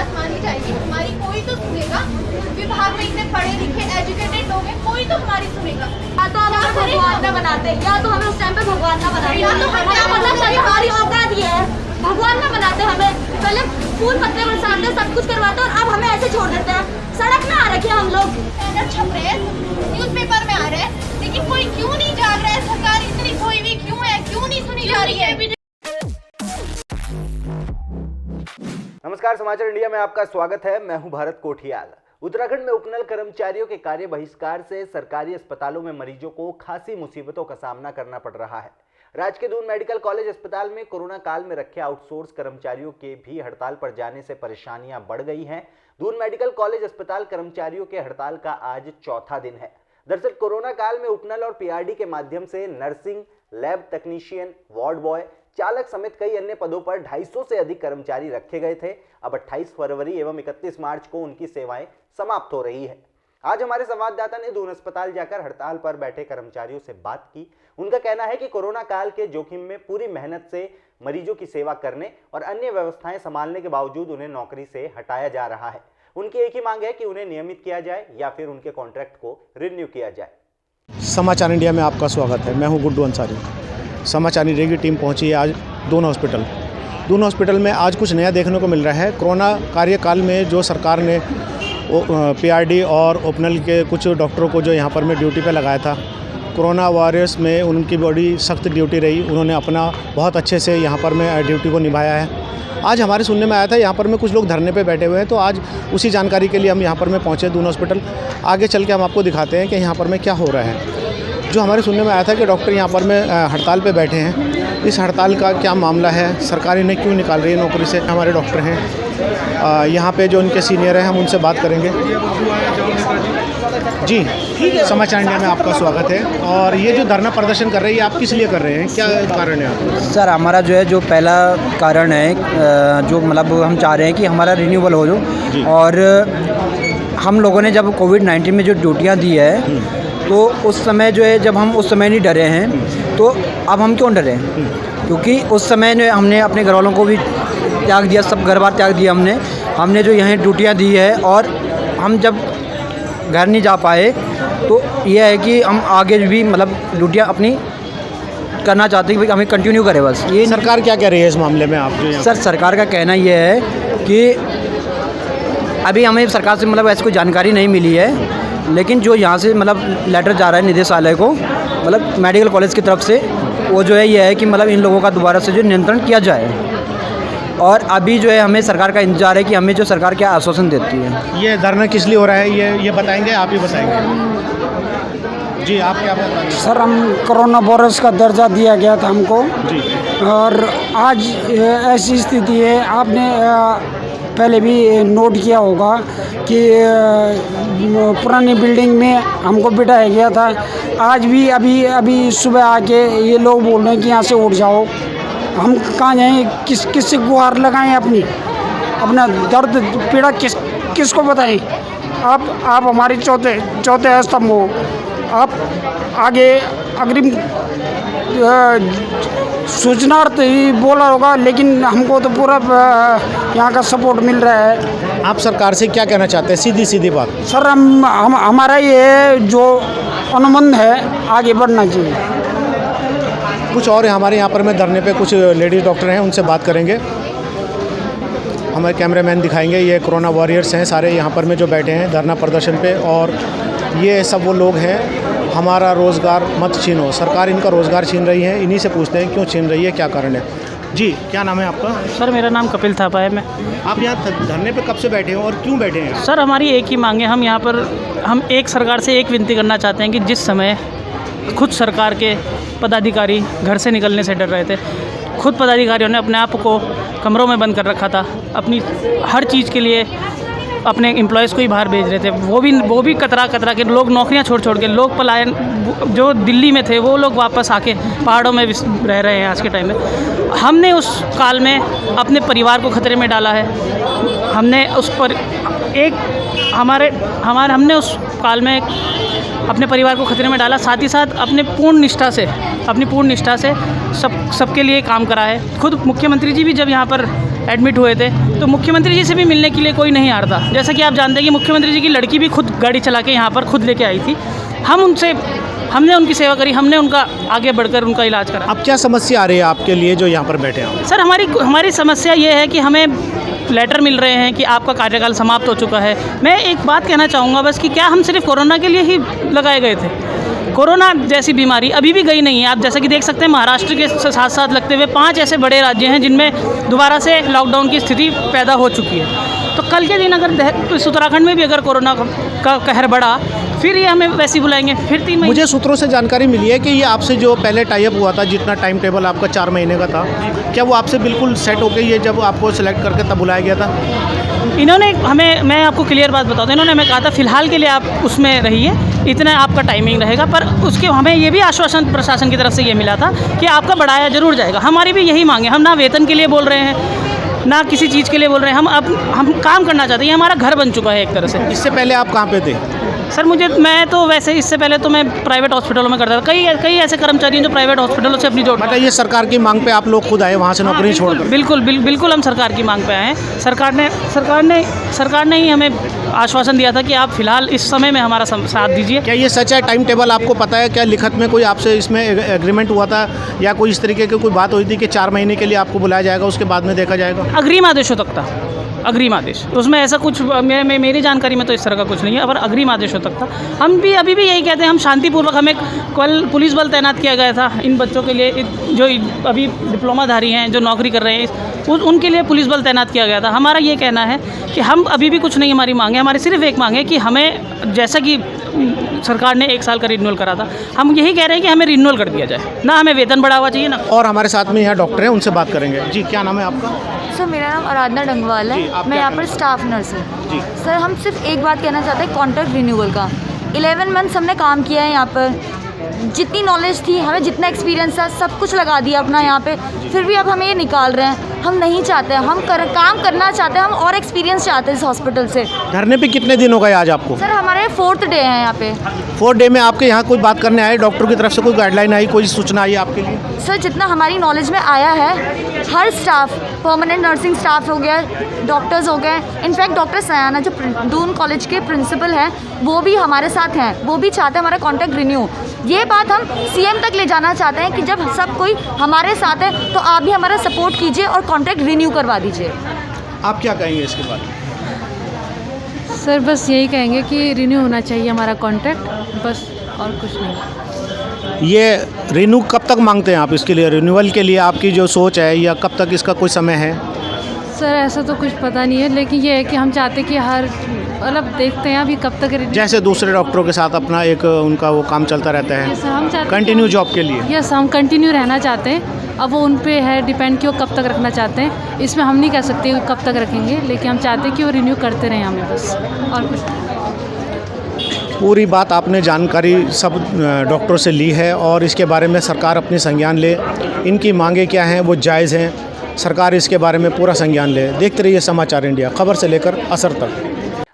बात मानी जाएगी, हमारी कोई तो सुनेगा। विभाग में इतने पढ़े लिखे एजुकेटेड लोग हैं, कोई तो हमारी सुनेगा। या तो हमें भगवान ना बनाते, या तो हमें उस टाइम पे भगवान ना बनाते, या तो मतलब सरकारी औकात ये है भगवान ना बनाते। हमें पहले फूल पत्ते बरसाते, सब कुछ करवाते और अब हमें ऐसे छोड़ देते हैं। सड़क में आ रखे हम लोग, बैनर छप रहे हैं, न्यूज़पेपर में आ रहे हैं, लेकिन कोई क्यों नहीं जाग रहा है? सरकार इतनी खोई हुई क्यों है? क्यों नहीं सुनी जा रही है? नमस्कार, समाचार इंडिया में आपका स्वागत है। मैं हूं भारत कोठियाल। उत्तराखंड में उपनल कर्मचारियों के कार्य बहिष्कार से सरकारी अस्पतालों में मरीजों को खासी मुसीबतों का सामना करना पड़ रहा है। राज्य के दून मेडिकल कॉलेज अस्पताल में कोरोना काल में रखे आउटसोर्स कर्मचारियों के भी हड़ताल पर जाने से परेशानियां बढ़ गई हैं। दून मेडिकल कॉलेज अस्पताल कर्मचारियों के हड़ताल का आज चौथा दिन है। दरअसल कोरोना काल में उपनल और पीआरडी के माध्यम से nursing, lab technician, ward boy, चालक समेत कई अन्य पदों पर 250 से अधिक कर्मचारी रखे गए थे। अब 28 फरवरी एवं 31 मार्च को उनकी सेवाएं समाप्त हो रही है। आज हमारे संवाददाता ने दून अस्पताल जाकर हड़ताल पर बैठे कर्मचारियों से बात की। उनका कहना है कि कोरोना काल के जोखिम में पूरी मेहनत से मरीजों की सेवा करने और अन्य व्यवस्थाएं संभालने के बावजूद उन्हें नौकरी से हटाया जा रहा है। उनकी एक ही मांग है कि उन्हें नियमित किया जाए या फिर उनके कॉन्ट्रैक्ट को रिन्यू किया जाए। समाचार इंडिया में आपका स्वागत है। मैं हूं गुड्डू अंसारी। समाचार इंडिया की टीम पहुंची है आज दून हॉस्पिटल। दून हॉस्पिटल में आज कुछ नया देखने को मिल रहा है। कोरोना कार्यकाल में जो सरकार ने पीआरडी और ओपनल के कुछ डॉक्टरों को जो यहाँ पर में ड्यूटी पे लगाया था, कोरोना वॉरियर्स में उनकी बड़ी सख्त ड्यूटी रही। उन्होंने अपना बहुत अच्छे से यहाँ पर में ड्यूटी को निभाया है। आज हमारे सुनने में आया था यहाँ पर में कुछ लोग धरने पे बैठे हुए हैं, तो आज उसी जानकारी के लिए हम यहाँ पर में पहुँचे दून हॉस्पिटल। आगे चल के हम आपको दिखाते हैं कि यहाँ पर में क्या हो रहा है। जो हमारे सुनने में आया था कि डॉक्टर यहाँ पर में हड़ताल पे बैठे हैं। इस हड़ताल का क्या मामला है, सरकार इन्हें क्यों निकाल रही है नौकरी से। हमारे डॉक्टर हैं यहाँ पे, जो उनके सीनियर हैं, हम उनसे बात करेंगे। जी, समाचार इंडिया में आपका स्वागत है। और ये जो धरना प्रदर्शन कर रहे हैं, ये आप किस लिए कर रहे हैं, क्या कारण है? सर, हमारा जो है, जो पहला कारण है, जो मतलब हम चाह रहे हैं कि हमारा रिन्यूअल हो जो। और हम लोगों ने जब कोविड-19 में जो ड्यूटियाँ दी है, तो उस समय जो है, जब हम उस समय नहीं डरे हैं, तो अब हम क्यों डरे? क्योंकि उस समय जो हमने अपने घर वालों को भी त्याग दिया, सब घर बार त्याग दिया हमने जो यहाँ ड्यूटियाँ दी है। और हम जब घर नहीं जा पाए, तो यह है कि हम आगे भी मतलब ड्यूटियाँ अपनी करना चाहते हैं कि हमें कंटिन्यू करें। बस ये सरकार क्या कह रही है इस मामले में? आप जो सर, सरकार का कहना यह है कि अभी हमें सरकार से मतलब ऐसी कोई जानकारी नहीं मिली है, लेकिन जो यहाँ से मतलब लेटर जा रहा है निदेशालय को, मतलब मेडिकल कॉलेज की तरफ से, वो जो है ये है कि मतलब इन लोगों का दोबारा से जो नियंत्रण किया जाए। और अभी जो है हमें सरकार का इंतजार है कि हमें जो सरकार क्या आश्वासन देती है। ये धरना किस लिए हो रहा है, ये बताएंगे? आप ही बताएंगे। जी, आप क्या बताएंगे? सर, हम कोरोना वायरस का दर्जा दिया गया था हमको जी। और आज ऐसी स्थिति है, आपने पहले भी नोट किया होगा कि पुरानी बिल्डिंग में हमको बिठाया गया था। आज भी अभी सुबह आके ये लोग बोल रहे हैं कि यहाँ से उठ जाओ। हम कहाँ जाएँ, किससे गुहार लगाएं, अपना दर्द पीड़ा किसको बताएं? आप हमारी चौथे स्तंभ हो। आप आगे अग्रिम सूचनार्थ ही बोला होगा, लेकिन हमको तो पूरा यहाँ का सपोर्ट मिल रहा है। आप सरकार से क्या कहना चाहते हैं, सीधी बात? सर, हमारा ये जो अनुबंध है, आगे बढ़ना चाहिए। कुछ और हमारे यहाँ पर में धरने पे कुछ लेडीज़ डॉक्टर हैं, उनसे बात करेंगे। हमारे कैमरामैन दिखाएंगे। ये कोरोना वॉरियर्स हैं सारे यहाँ पर में जो बैठे हैं धरना प्रदर्शन पे। और ये सब वो लोग हैं, हमारा रोज़गार मत छीनो। सरकार इनका रोज़गार छीन रही है। इन्हीं से पूछते हैं क्यों छीन रही है, क्या कारण है। जी, क्या नाम है आपका? सर, मेरा नाम कपिल थापा है। आप यहाँ धरने पे कब से बैठे हो और क्यों बैठे हैं? सर, हमारी एक ही मांग है। हम यहाँ पर एक सरकार से एक विनती करना चाहते हैं कि जिस समय खुद सरकार के पदाधिकारी घर से निकलने से डर रहे थे, खुद पदाधिकारियों ने अपने आप को कमरों में बंद कर रखा था, अपनी हर चीज़ के लिए अपने एम्प्लॉयज़ को ही बाहर भेज रहे थे। वो भी कतरा के लोग नौकरियां छोड़ के, लोग पलायन जो दिल्ली में थे वो लोग वापस आके पहाड़ों में रह रहे हैं आज के टाइम में। हमने उस काल में अपने परिवार को खतरे में डाला है। हमने उस पर हमने उस काल में अपने परिवार को खतरे में डाला, साथ ही साथ अपनी पूर्ण निष्ठा से सबके लिए काम करा है। खुद मुख्यमंत्री जी भी जब यहाँ पर एडमिट हुए थे, तो मुख्यमंत्री जी से भी मिलने के लिए कोई नहीं आ रहा था। जैसा कि आप जानते हैं कि मुख्यमंत्री जी की लड़की भी खुद गाड़ी चला के यहाँ पर खुद लेके आई थी। हमने उनकी सेवा करी, हमने उनका आगे बढ़कर उनका इलाज करा। अब क्या समस्या आ रही है आपके लिए जो यहाँ पर बैठे हैं? सर, हमारी समस्या ये है कि हमें लेटर मिल रहे हैं कि आपका कार्यकाल समाप्त हो चुका है। मैं एक बात कहना चाहूँगा बस कि क्या हम सिर्फ कोरोना के लिए ही लगाए गए थे? कोरोना जैसी बीमारी अभी भी गई नहीं है। आप जैसा कि देख सकते हैं, महाराष्ट्र के साथ साथ लगते हुए 5 ऐसे बड़े राज्य हैं जिनमें दोबारा से लॉकडाउन की स्थिति पैदा हो चुकी है। तो कल के दिन अगर इस उत्तराखंड में भी अगर कोरोना का कहर बढ़ा, फिर ये हमें वैसे ही बुलाएंगे, फिर 3 महीने। मुझे सूत्रों से जानकारी मिली है कि ये आपसे जो पहले टाई अप हुआ था, जितना टाइम टेबल आपका 4 महीने का था, क्या वो आपसे बिल्कुल सेट हो गई है जब आपको सिलेक्ट करके तब बुलाया गया था? इन्होंने मैं आपको क्लियर बात बताता हूँ, इन्होंने हमें कहा था फ़िलहाल के लिए आप उसमें रहिए, इतना आपका टाइमिंग रहेगा। पर उसके हमें ये भी आश्वासन प्रशासन की तरफ से ये मिला था कि आपका बढ़ाया ज़रूर जाएगा। हमारी भी यही मांग है। हम ना वेतन के लिए बोल रहे हैं, ना किसी चीज़ के लिए बोल रहे हैं। हम काम करना चाहते हैं। ये हमारा घर बन चुका है एक तरह से। इससे पहले आप कहाँ पे थे? सर, मैं तो वैसे इससे पहले तो मैं प्राइवेट हॉस्पिटलों में करता था। कई ऐसे कर्मचारी हैं जो प्राइवेट हॉस्पिटलों से अपनी जॉब। मतलब ये सरकार की मांग पे आप लोग खुद आए वहाँ से नौकरी छोड़कर? बिल्कुल हम सरकार की मांग पे आए हैं। सरकार ने ही हमें आश्वासन दिया था कि आप फिलहाल इस समय में हमारा साथ दीजिए। क्या ये सच है? टाइम टेबल आपको पता है? क्या लिखत में कोई आपसे इसमें एग्रीमेंट हुआ था या कोई इस तरीके की कोई बात हुई थी कि 4 महीने के लिए आपको बुलाया जाएगा, उसके बाद में देखा जाएगा? अग्रिम आदेशों तक था। अग्रिम आदेश तो उसमें ऐसा कुछ मेरी जानकारी में तो इस तरह का कुछ नहीं है, पर अग्रिम आदेशों तक था। हम भी अभी भी यही कहते हैं, हम शांतिपूर्वक, हमें कल पुलिस बल तैनात किया गया था इन बच्चों के लिए जो अभी डिप्लोमाधारी हैं, जो नौकरी कर रहे हैं, उनके लिए पुलिस बल तैनात किया गया था। हमारा ये कहना है कि हम अभी भी कुछ नहीं, हमारी मांग है, हमारी सिर्फ एक मांग है कि हमें, जैसा कि सरकार ने 1 साल का रिन्यूअल करा था, हम यही कह रहे हैं कि हमें रिन्यूअल कर दिया जाए, ना हमें वेतन बढ़ावा चाहिए ना। और हमारे साथ में यहाँ डॉक्टर हैं, उनसे बात करेंगे। जी, क्या नाम है आपका? सर, मेरा नाम आराधना डंगवाल है। मैं यहाँ पर स्टाफ नर्स हूँ। सर, हम सिर्फ एक बात कहना चाहते हैं कॉन्ट्रैक्ट रिन्यूअल का। 11 मंथ्स हमने काम किया है यहाँ पर, जितनी नॉलेज थी, हमें जितना एक्सपीरियंस था, सब कुछ लगा दिया अपना यहाँ पे, फिर भी अब हमें ये निकाल रहे हैं। हम नहीं चाहते, हम काम करना चाहते हैं, हम और एक्सपीरियंस चाहते हैं इस हॉस्पिटल से। धरने पे कितने दिन हो गए आज आपको? सर, हमारे 4th डे है यहाँ पे। 4th डे में आपके यहाँ कोई बात करने आए? डॉक्टर की तरफ से कोई गाइडलाइन आई, कोई सूचना आई आपके लिए? सर, जितना हमारी नॉलेज में आया है, हर स्टाफ, परमानेंट नर्सिंग स्टाफ हो गया, डॉक्टर्स हो गए, इनफैक्ट डॉक्टर सयाना जो दून कॉलेज के प्रिंसिपल हैं, वो भी हमारे साथ हैं, वो भी चाहते हैं हमारा कॉन्ट्रैक्ट रिन्यू। ये बात हम CM तक ले जाना चाहते हैं कि जब सब कोई हमारे साथ है तो आप भी हमारा सपोर्ट कीजिए और कॉन्ट्रैक्ट रिन्यू करवा दीजिए। आप क्या कहेंगे इसके बारे में? सर, बस यही कहेंगे कि रिन्यू होना चाहिए हमारा कॉन्ट्रैक्ट, बस, और कुछ नहीं। ये रिन्यू कब तक मांगते हैं आप? इसके लिए, रिन्यूअल के लिए आपकी जो सोच है, या कब तक इसका कोई समय है? सर, ऐसा तो कुछ पता नहीं है, लेकिन ये है कि हम चाहते हैं कि हर, मतलब देखते हैं अभी कब तक जैसे दूसरे डॉक्टरों के साथ अपना एक उनका वो काम चलता रहता है, यस, हम चाहते कंटिन्यू जॉब के लिए। यस, हम कंटिन्यू रहना चाहते हैं। अब वो उन पे है डिपेंड कि वो कब तक रखना चाहते हैं, इसमें हम नहीं कह सकते कब तक रखेंगे, लेकिन हम चाहते हैं कि वो रिन्यू करते रहें हमें, बस, और कुछ नहीं। पूरी बात आपने जानकारी सब डॉक्टरों से ली है और इसके बारे में सरकार अपनी संज्ञान ले। इनकी मांगे क्या हैं, वो जायज़ हैं, सरकार इसके बारे में पूरा संज्ञान ले। देखते रहिए समाचार इंडिया, खबर से लेकर असर तक।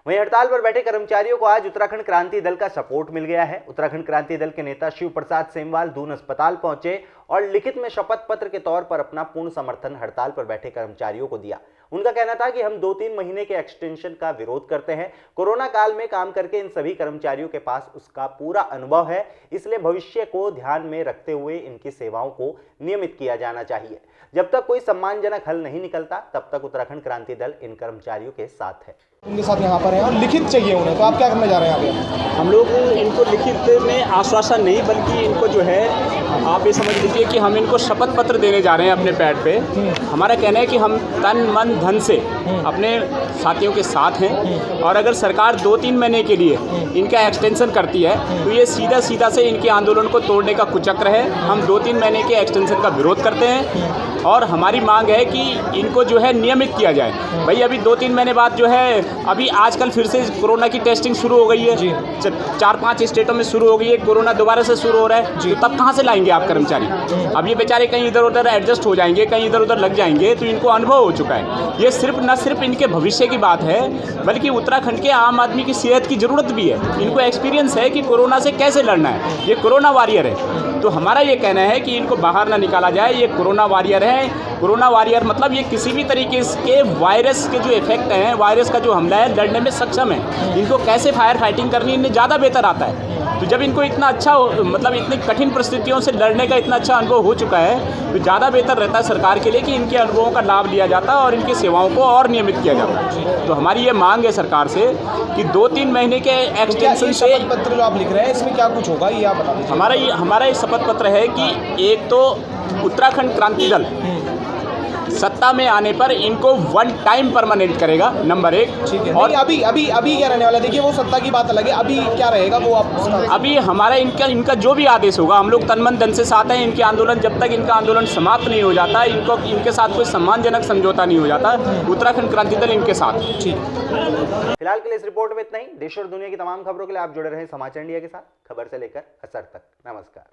वहीं हड़ताल पर बैठे कर्मचारियों को आज उत्तराखंड क्रांति दल का सपोर्ट मिल गया है। उत्तराखंड क्रांति दल के नेता शिव प्रसाद सेमवाल दून अस्पताल पहुंचे और लिखित में शपथ पत्र के तौर पर अपना पूर्ण समर्थन हड़ताल पर बैठे कर्मचारियों को दिया। उनका कहना था कि हम 2-3 महीने के एक्सटेंशन का विरोध करते हैं। कोरोना काल में काम करके इन सभी कर्मचारियों के पास उसका पूरा अनुभव है, इसलिए भविष्य को ध्यान में रखते हुए इनकी सेवाओं को नियमित किया जाना चाहिए। जब तक कोई सम्मानजनक हल नहीं निकलता, तब तक उत्तराखंड क्रांति दल इन कर्मचारियों के साथ है। उनके साथ यहाँ पर हैं और लिखित चाहिए उन्हें, तो आप क्या करने जा रहे हैं यहाँ पे? हम लोग इनको लिखित में आश्वासन नहीं, बल्कि इनको जो है, आप ये समझ लीजिए कि हम इनको शपथ पत्र देने जा रहे हैं अपने पैड पे। हमारा कहना है कि हम तन मन धन से अपने साथियों के साथ हैं, और अगर सरकार 2-3 महीने के लिए इनका एक्सटेंशन करती है तो ये सीधा सीधा से इनके आंदोलन को तोड़ने का कुचक्र है। हम 2-3 महीने के एक्सटेंशन का विरोध करते हैं और हमारी मांग है कि इनको जो है नियमित किया जाए। भाई, अभी 2-3 महीने बाद जो है, अभी आजकल फिर से कोरोना की टेस्टिंग शुरू हो गई है, 4-5 स्टेटों में शुरू हो गई है, कोरोना दोबारा से शुरू हो रहा है, तो तब कहाँ से लाएंगे आप कर्मचारी। अब ये बेचारे कहीं इधर उधर एडजस्ट हो जाएंगे, कहीं इधर उधर लग जाएंगे, तो इनको अनुभव हो चुका है। ये न सिर्फ इनके भविष्य की बात है, बल्कि उत्तराखंड के आम आदमी की सेहत की ज़रूरत भी है। इनको एक्सपीरियंस है कि कोरोना से कैसे लड़ना है। ये कोरोना वॉरियर है। तो हमारा ये कहना है कि इनको बाहर ना निकाला जाए। ये कोरोना वॉरियर है। कोरोना वॉरियर मतलब ये किसी भी तरीके के वायरस के जो इफेक्ट हैं, वायरस का जो हमला है, लड़ने में सक्षम है। इनको कैसे फायर फाइटिंग करनी इन्हें ज़्यादा बेहतर आता है। तो जब इनको इतना अच्छा मतलब इतनी कठिन परिस्थितियों से लड़ने का इतना अच्छा अनुभव हो चुका है, तो ज़्यादा बेहतर रहता है सरकार के लिए कि इनके अनुभवों का लाभ लिया जाता है और इनकी सेवाओं को और नियमित किया जाता है। तो हमारी ये मांग है सरकार से कि 2-3 महीने के एक्सटेंशन से। शपथ पत्र जो आप लिख रहे हैं इसमें क्या कुछ होगा ये आप बता दीजिए। हमारा ये शपथ पत्र है कि एक तो उत्तराखंड क्रांति दल सत्ता में आने पर इनको 1 टाइम परमानेंट करेगा, नंबर 1। ठीक है। और अभी क्या रहने वाला है? देखिए वो सत्ता की बात अलग है, अभी क्या रहेगा वो आप। अभी हमारा इनका जो भी आदेश होगा, हम लोग तन मन धन से साथ हैं। इनके आंदोलन जब तक इनका आंदोलन समाप्त नहीं हो जाता, इनके साथ कोई सम्मानजनक समझौता नहीं हो जाता, उत्तराखंड क्रांति दल इनके साथ। ठीक। फिलहाल के लिए इस रिपोर्ट में इतना ही। देश और दुनिया की तमाम खबरों के लिए आप जुड़े रहें समाचार इंडिया के साथ, खबर से लेकर असर तक। नमस्कार।